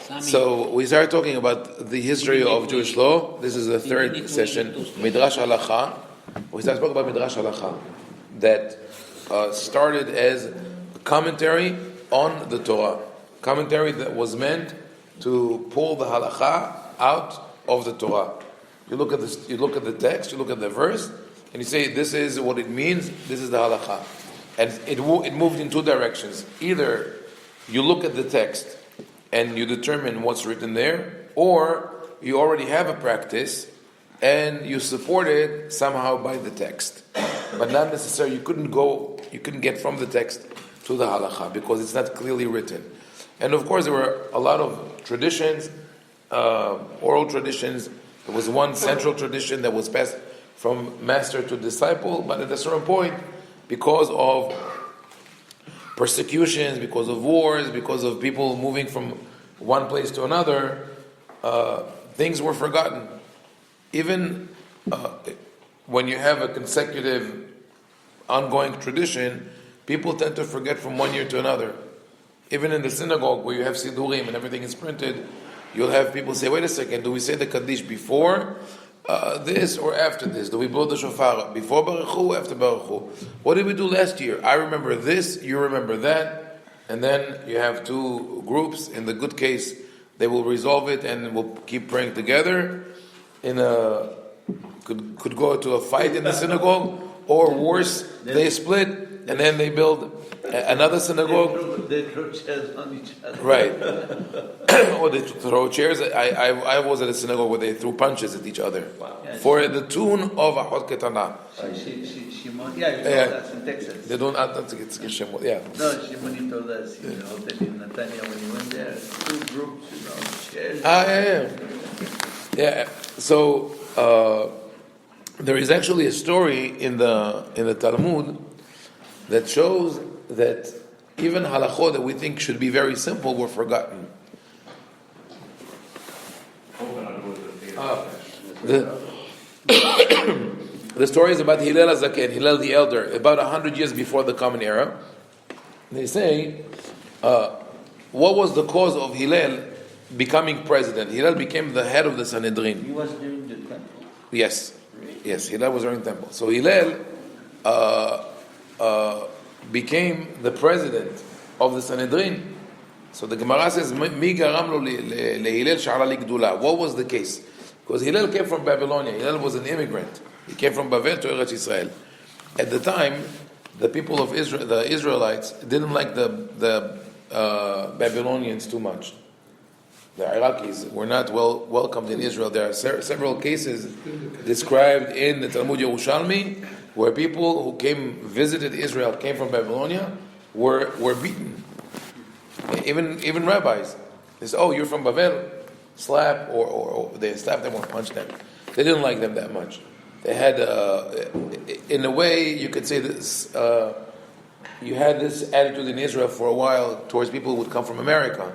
So we started talking about the history of Jewish law. This is the third session, Midrash Halacha. We started talking about Midrash Halacha that started as a commentary on the Torah, commentary that was meant to pull the Halacha out of the Torah. You look at this, you look at the text, you look at the verse, and you say, "This is what it means. This is the Halacha," and it moved in two directions. Either you look at the text and you determine what's written there, or you already have a practice and you support it somehow by the text, but not necessarily. You couldn't get from the text to the halacha because it's not clearly written. And of course, there were a lot of traditions, oral traditions. There was one central tradition that was passed from master to disciple, but at a certain point, because of persecutions, because of wars, because of people moving from one place to another, things were forgotten. Even when you have a consecutive, ongoing tradition, people tend to forget from one year to another. Even in the synagogue, where you have sidurim and everything is printed, you'll have people say, "Wait a second, do we say the Kaddish before this or after this? Do we blow the shofar before Baruch Hu, after Baruch Hu? What did we do last year? I remember this, you remember that." And then you have two groups. In the good case, they will resolve it and will keep praying together. Could go to a fight in the synagogue, or worse, they split and then they build another synagogue. They throw chairs on each other. Right. Or they throw chairs. I was at a synagogue where they threw punches at each other. Wow. Yeah, for the tune of Ahod Ketana. That's in Texas. They don't add that to get Shemot. Yeah. No, Shimoni told us, that in Netanya when he went there, two groups, chairs. Yeah. So there is actually a story in the Talmud that shows that even halachot that we think should be very simple were forgotten. The story is about Hillel the Elder, about 100 years before the Common Era. They say, what was the cause of Hillel becoming president? Hillel became the head of the Sanhedrin. He was during the temple. Yes. Yes, Hillel was during the temple. So Hillel became the president of the Sanhedrin. So the Gemara says, "Mi garam lo leHillel she'ala ligdula." What was the case? Because Hillel came from Babylonia. Hillel was an immigrant. He came from Bavel to Eretz Israel. At the time, the people of Israel, the Israelites, didn't like the Babylonians too much. The Iraqis were not welcomed in Israel. There are several cases described in the Talmud Yerushalmi where people who visited Israel, came from Babylonia, were beaten. Even rabbis. They said, "Oh, you're from Bavel," slap, or they slapped them or punched them. They didn't like them that much. They had, in a way, you could say this. You had this attitude in Israel for a while towards people who would come from America.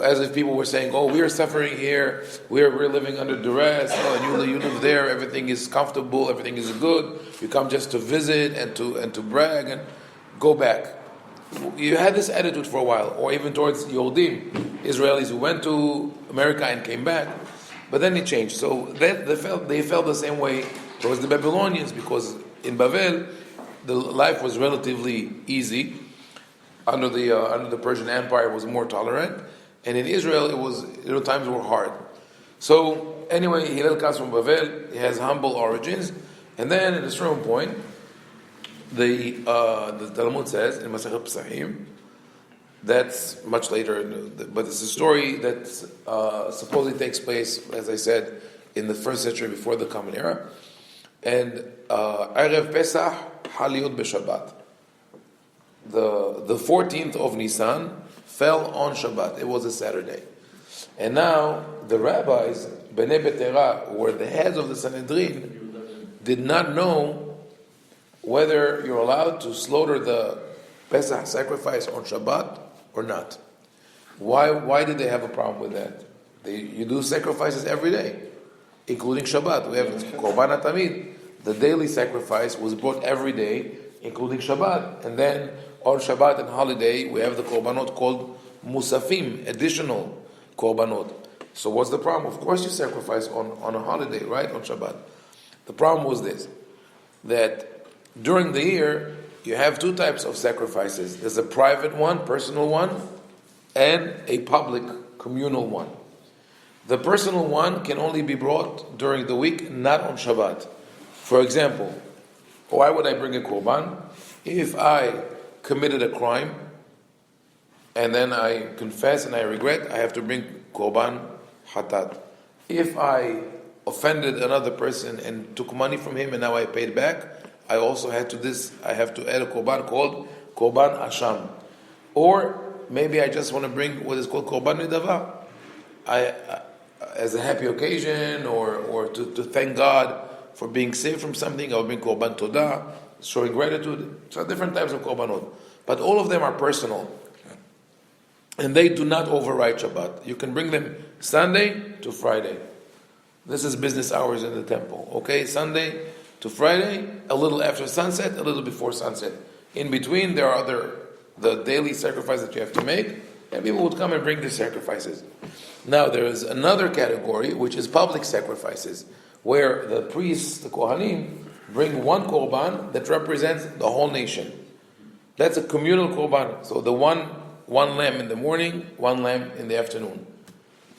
As if people were saying, "Oh, we are suffering here. We're living under duress. Oh, and you live there. Everything is comfortable. Everything is good. You come just to visit and to brag and go back." You had this attitude for a while, or even towards Yodim, Israelis who went to America and came back. But then it changed. So they felt the same way towards the Babylonians, because in Bavel the life was relatively easy. Under the Persian Empire, it was more tolerant, and in Israel it was times were hard. So anyway, Hillel comes from Bavel. He has humble origins, and then at a certain point, the Talmud says in Masechet Pesachim, that's much later, but it's a story that supposedly takes place, as I said, in the first century before the Common Era, and Erev Pesach Haliyot b'Shabbat. The 14th of Nisan fell on Shabbat. It was a Saturday. And now the rabbis, Bnei Betera, who were the heads of the Sanhedrin, did not know whether you're allowed to slaughter the Pesach sacrifice on Shabbat or not. Why did they have a problem with that? You do sacrifices every day, including Shabbat. We have Korban HaTamid. The daily sacrifice was brought every day, including Shabbat. And then on Shabbat and holiday, we have the Korbanot called musafim, additional korbanot. So what's the problem? Of course you sacrifice on a holiday, right? On Shabbat. The problem was this, that during the year, you have two types of sacrifices. There's a private one, personal one, and a public, communal one. The personal one can only be brought during the week, not on Shabbat. For example, why would I bring a korban? If I committed a crime, and then I confess and I regret, I have to bring korban hatat. If I offended another person and took money from him and now I paid back, I also have to add a korban called korban asham. Or maybe I just want to bring what is called korban nidava. As a happy occasion or to thank God for being saved from something, I'll bring korban todah, showing gratitude. So different types of korbanot. But all of them are personal. And they do not override Shabbat. You can bring them Sunday to Friday. This is business hours in the temple. Okay, Sunday to Friday, a little after sunset, a little before sunset. In between, there are the daily sacrifice that you have to make, and people would come and bring their sacrifices. Now, there is another category, which is public sacrifices, where the priests, the Kohanim, bring one korban that represents the whole nation. That's a communal korban. So the one lamb in the morning, one lamb in the afternoon.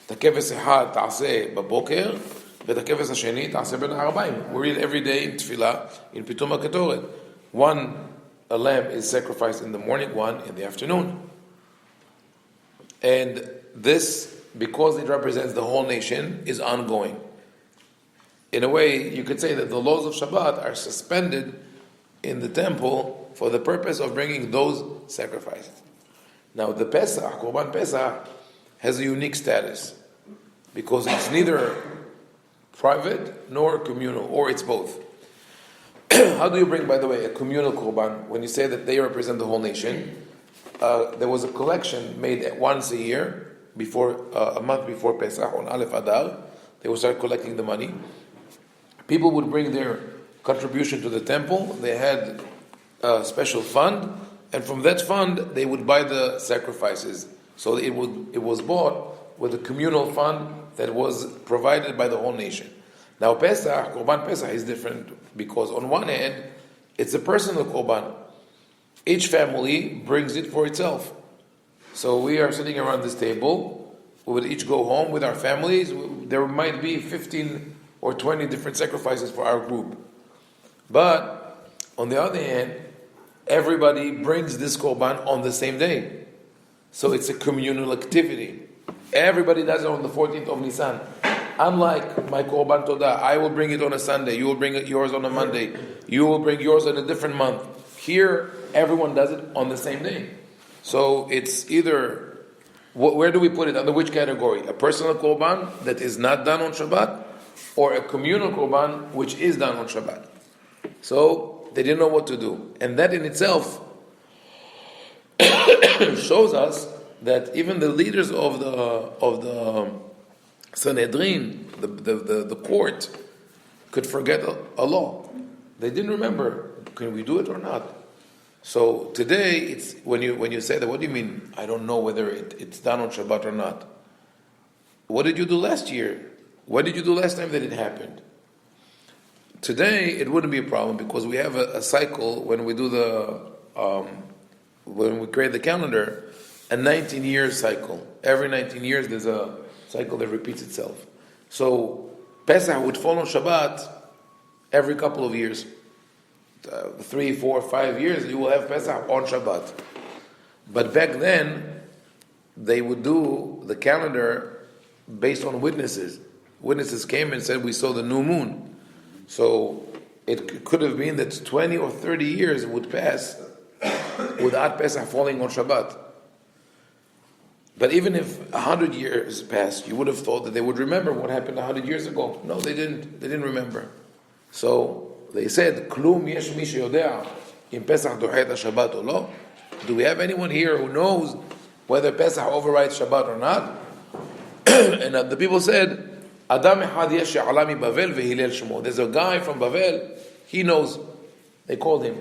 הכבש אחד תעשה בבוקר, ואת הכבש השני תעשה בין הערביים. We read every day in tefillah, in Pitum HaKetoret. A lamb is sacrificed in the morning, one in the afternoon. And this, because it represents the whole nation, is ongoing. In a way, you could say that the laws of Shabbat are suspended in the temple for the purpose of bringing those sacrifices. Now, the Pesach, Korban Pesach, has a unique status because it's neither private nor communal, or it's both. How do you bring, by the way, a communal Korban when you say that they represent the whole nation? There was a collection made once a year, a month before Pesach, on Aleph Adar. They would start collecting the money. People would bring their contribution to the temple. They had a special fund, and from that fund they would buy the sacrifices. So it was bought with a communal fund that was provided by the whole nation. Now Pesach, Korban Pesach is different because on one hand, it's a personal Korban. Each family brings it for itself. So we are sitting around this table, we would each go home with our families. There might be 15 or 20 different sacrifices for our group. But on the other hand, everybody brings this Korban on the same day. So it's a communal activity. Everybody does it on the 14th of Nisan. Unlike my Korban Todah, I will bring it on a Sunday, you will bring yours on a Monday, you will bring yours in a different month. Here, everyone does it on the same day. So it's either, where do we put it? Under which category? A personal Korban that is not done on Shabbat, or a communal Korban which is done on Shabbat. So they didn't know what to do. And that in itself shows us that even the leaders of the Sanhedrin, the court, could forget a law. They didn't remember, can we do it or not? So today, it's when you say that, what do you mean? I don't know whether it's done on Shabbat or not. What did you do last year? What did you do last time that it happened? Today, it wouldn't be a problem because we have a cycle when we do when we create the calendar, a 19-year cycle. Every 19 years, there's a cycle that repeats itself. So Pesach would fall on Shabbat every couple of years. 3, 4, 5 years, you will have Pesach on Shabbat. But back then, they would do the calendar based on witnesses. Witnesses came and said, we saw the new moon. So it could have been that 20 or 30 years would pass without Pesach falling on Shabbat. But even if 100 years passed, you would have thought that they would remember what happened 100 years ago. No, they didn't. They didn't remember. So they said, "Klum yesh mi sheyodea im Pesach dohet Shabbat or lo." Do we have anyone here who knows whether Pesach overrides Shabbat or not? And the people said, "Adam echad yesh she'ala mi Bavel veHillel shemo." There's a guy from Bavel. He knows. They called him.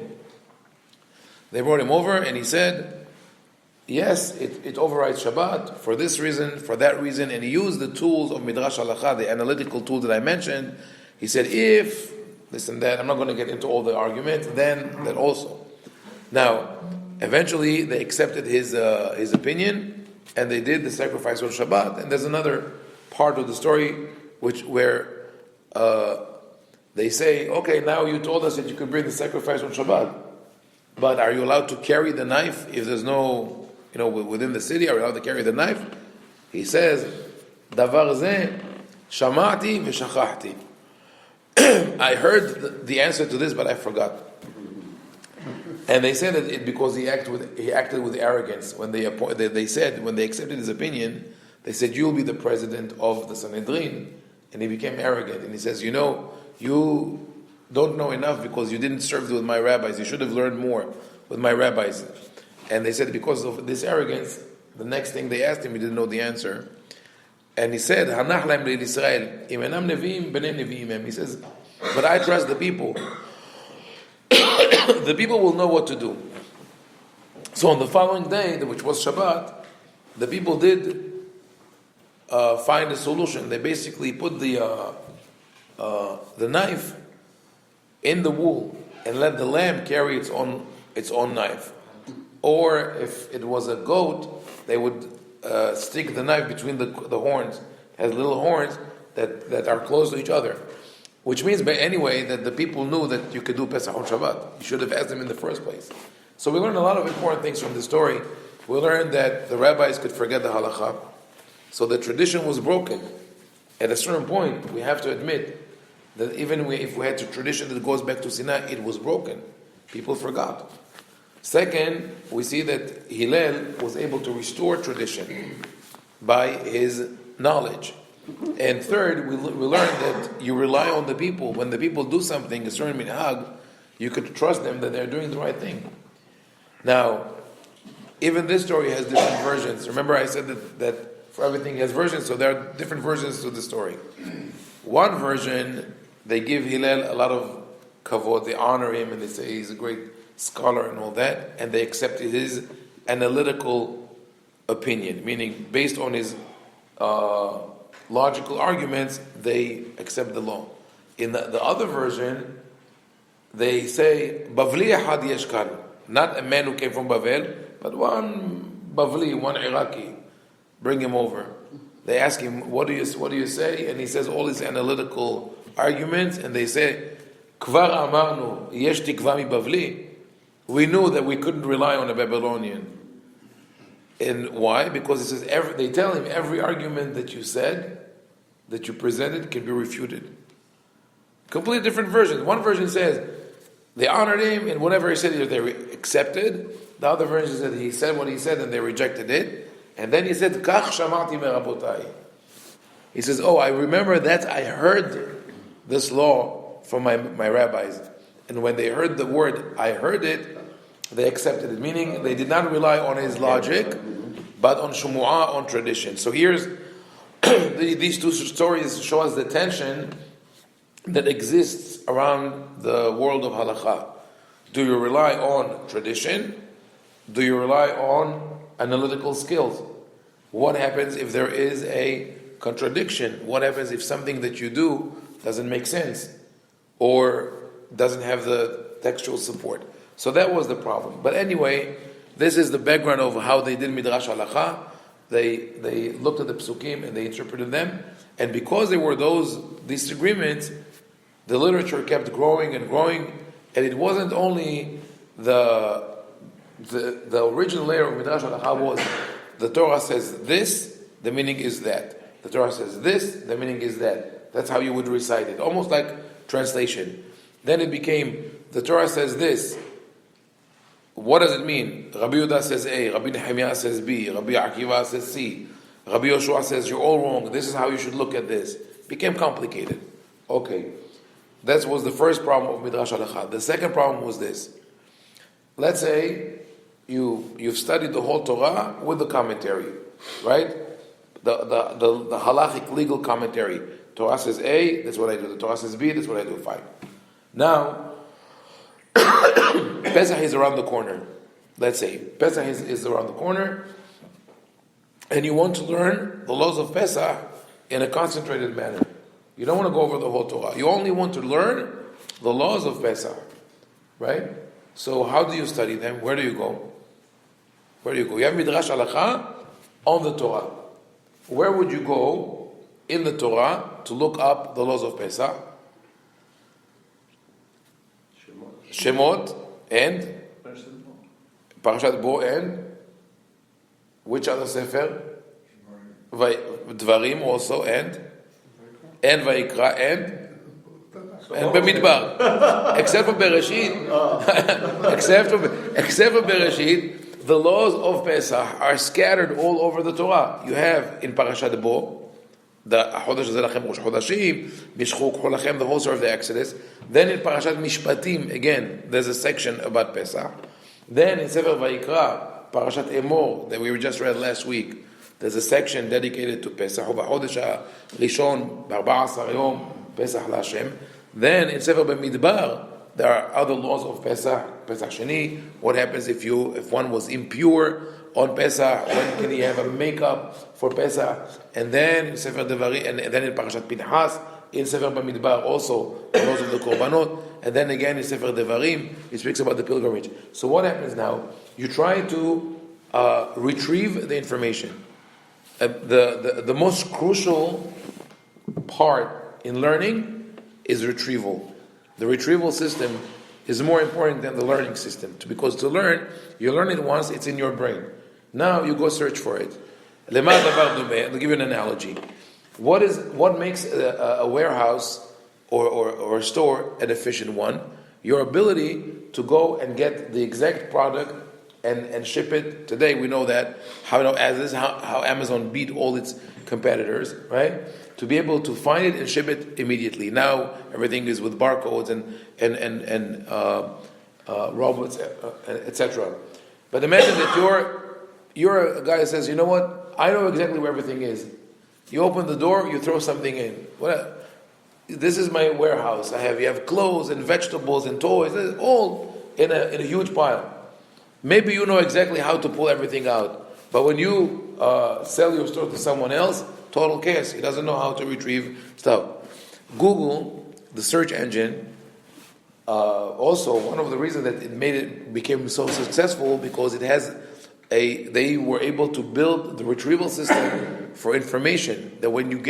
They brought him over, and he said, yes, it overrides Shabbat for this reason, for that reason, and he used the tools of Midrash Halacha, the analytical tool that I mentioned. He said, if this and that, I'm not going to get into all the arguments, then that also. Now, eventually they accepted his opinion, and they did the sacrifice on Shabbat, and there's another part of the story where they say, okay, now you told us that you could bring the sacrifice on Shabbat, but are you allowed to carry the knife if there's no, within the city, are you allowed to carry the knife? He says, Davar zeh shama'ti v'shachachti. I heard the answer to this, but I forgot. And they said that because he acted with arrogance. When they accepted his opinion, they said, you'll be the president of the Sanhedrin. And he became arrogant. And he says, you don't know enough because you didn't serve with my rabbis. You should have learned more with my rabbis. And they said because of this arrogance, the next thing they asked him, he didn't know the answer. And he said, Hanach lahem le'il Yisrael, im enam neviim b'nei neviim. He says, but I trust the people. The people will know what to do. So on the following day, which was Shabbat, the people did find a solution. They basically put the knife in the wool and let the lamb carry its own knife. Or if it was a goat, they would stick the knife between the horns. It has little horns that are close to each other. Which means, anyway, that the people knew that you could do Pesach on Shabbat. You should have asked them in the first place. So we learned a lot of important things from the story. We learned that the rabbis could forget the halakha. So the tradition was broken. At a certain point, we have to admit that even if we had a tradition that goes back to Sinai, it was broken. People forgot. Second, we see that Hillel was able to restore tradition by his knowledge. And third, we learned that you rely on the people. When the people do something, a certain minhag, you could trust them that they're doing the right thing. Now, even this story has different versions. Remember I said that for everything has versions, so there are different versions to the story. One version, they give Hillel a lot of kavod, they honor him and they say he's a great scholar and all that, and they accept his analytical opinion, meaning based on his logical arguments, they accept the law. In the other version, they say, Bavli ahad yeshkan, not a man who came from Bavel, but one Bavli, one Iraqi, bring him over. They ask him, what do you say? And he says all his analytical arguments, and they say, Kvar amarnu, yesh tikva mi Bavli. We knew that we couldn't rely on a Babylonian. And why? Because it says they tell him every argument that you said, that you presented, can be refuted. Completely different versions. One version says they honored him, and whatever he said, they accepted. The other version said he said what he said, and they rejected it. And then he said, "Kach shamati merabotai." He says, "Oh, I remember that I heard this law from my rabbis, and when they heard the word, I heard it." They accepted it, meaning they did not rely on his logic, but on shumu'ah, on tradition. So here's these two stories show us the tension that exists around the world of halakha. Do you rely on tradition? Do you rely on analytical skills? What happens if there is a contradiction? What happens if something that you do doesn't make sense or doesn't have the textual support? So that was the problem. But anyway, this is the background of how they did Midrash Halacha. They looked at the psukim and they interpreted them. And because there were those disagreements, the literature kept growing and growing. And it wasn't only the original layer of Midrash Halacha was the Torah says this, the meaning is that. The Torah says this, the meaning is that. That's how you would recite it. Almost like translation. Then it became, the Torah says this. What does it mean? Rabbi Yehuda says A, Rabbi Nehemiah says B, Rabbi Akiva says C, Rabbi Yoshua says you're all wrong. This is how you should look at this. Became complicated. Okay, that was the first problem of Midrash Halacha. The second problem was this. Let's say you've studied the whole Torah with the commentary, right? The halachic legal commentary. Torah says A, that's what I do. The Torah says B, that's what I do. Fine. Now, Pesach is around the corner. let's say Pesach is around the corner, and you want to learn the laws of Pesach in a concentrated manner. You don't want to go over the whole Torah. You only want to learn the laws of Pesach, right? So how do you study them? Where do you go? Where do you go? You have Midrash Halakha on the Torah. Where would you go in the Torah to look up the laws of Pesach? Shemot and Parashat Bo and which other sefer? Dvarim also and Vayikra and Bamidbar. Except for Bereshit, except for Bereshit, the laws of Pesach are scattered all over the Torah. You have in Parashat Bo the Chodesh Zelachem Rosh Chodashim, Mishchu K'chu Lachem, the whole story of the Exodus. Then in Parashat Mishpatim, again, there's a section about Pesach. Then in Sefer Vayikra, Parashat Emor, that we just read last week, there's a section dedicated to Pesach. U'b'chodesh Rishon, b'14 Yom, Pesach LaHashem. Then in Sefer Bamidbar, there are other laws of Pesach, Pesach Sheni. What happens if one was impure on Pesach? When can he have a makeup for Pesach? And then in Sefer Devarim, and then in Parashat Pinchas, in Sefer Bamidbar also, the laws of the Korbanot, and then again in Sefer Devarim, he speaks about the pilgrimage. So what happens now? You try to retrieve the information. The most crucial part in learning is retrieval. The retrieval system is more important than the learning system. Because to learn, you learn it once, it's in your brain. Now you go search for it. I'll give you an analogy. What makes a warehouse or a store an efficient one? Your ability to go and get the exact product and ship it. Today we know that how Amazon beat all its competitors, right? To be able to find it and ship it immediately. Now everything is with barcodes and robots, etc. But imagine that you're a guy that says, you know what? I know exactly where everything is. You open the door, you throw something in. This is my warehouse. You have clothes and vegetables and toys, all in a huge pile. Maybe you know exactly how to pull everything out, but when you sell your store to someone else, total chaos. He doesn't know how to retrieve stuff. Google, the search engine, also one of the reasons that it became so successful because it has they were able to build the retrieval system for information. That when you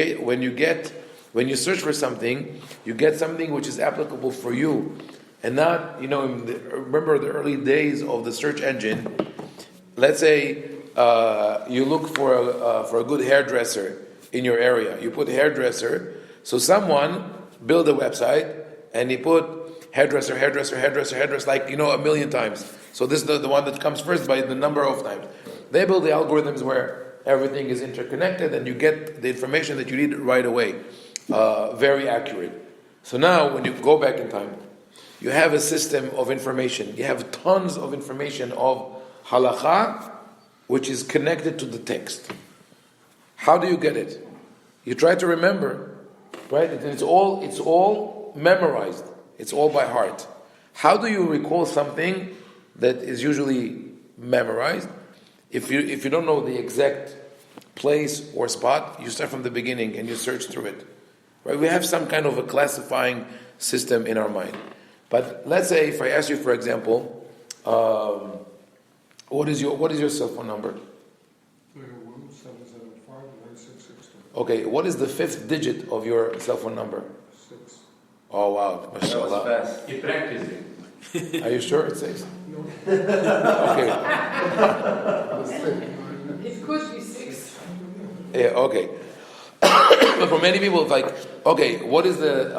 search for something, you get something which is applicable for you. And not, remember the early days of the search engine. Let's say you look for a good hairdresser in your area. You put hairdresser. So someone built a website and he put hairdresser, like, a million times. So this is the one that comes first by the number of times. They build the algorithms where everything is interconnected and you get the information that you need right away. Very accurate. So now when you go back in time, you have a system of information. You have tons of information of halakha, which is connected to the text. How do you get it? You try to remember, right? It's all memorized. It's all by heart. How do you recall something that is usually memorized? If you don't know the exact place or spot, you start from the beginning and you search through it. Right? We have some kind of a classifying system in our mind. But let's say if I ask you, for example, what is your cell phone number? 301-775-9662. Okay, what is the 5th digit of your cell phone number? 6. Oh wow, mashallah. That was fast. Keep practicing. Are you sure it says? No. Okay. It could be 6. Yeah, okay. But for many people, it's like, okay, what is the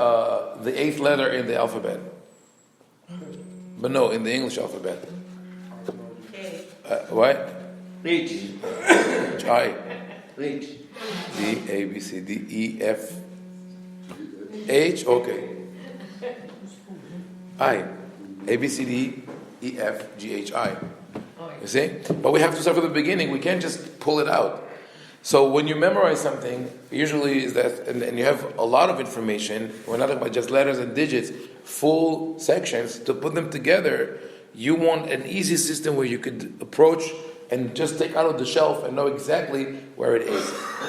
8th letter in the alphabet? But no, in the English alphabet. What? H. I. H. D, A, B, C, D, E, F, H, okay. I. A, B, C, D, E, F, G, H, I. You see? But we have to start from the beginning. We can't just pull it out. So when you memorize something, usually is that, and you have a lot of information, we're not talking about just letters and digits, full sections, to put them together, You want an easy system where you could approach and just take out of the shelf and know exactly where it is.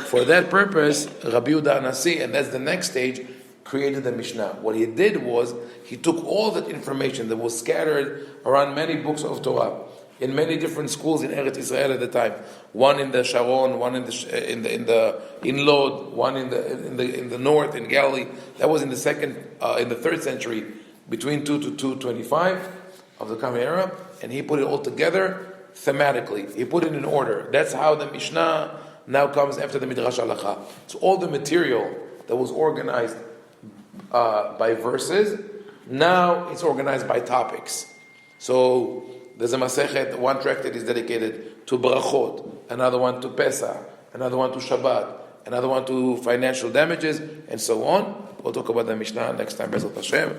For that purpose, Rabbi Yehuda Anasi, and that's the next stage, created the Mishnah. What he did was, he took all that information that was scattered around many books of Torah, in many different schools in Eretz Israel at the time. One in the Sharon, one in Lod, one in the north in Galilee. That was in the third century, between 2 to 225 of the Common Era, and he put it all together thematically. He put it in order. That's how the Mishnah now comes after the Midrash Halacha. So all the material that was organized by verses, now it's organized by topics. So there's a Masechet, one tractate is dedicated to Brachot, another one to Pesach, another one to Shabbat, another one to financial damages, and so on. We'll talk about the Mishnah next time, Bezrat Hashem.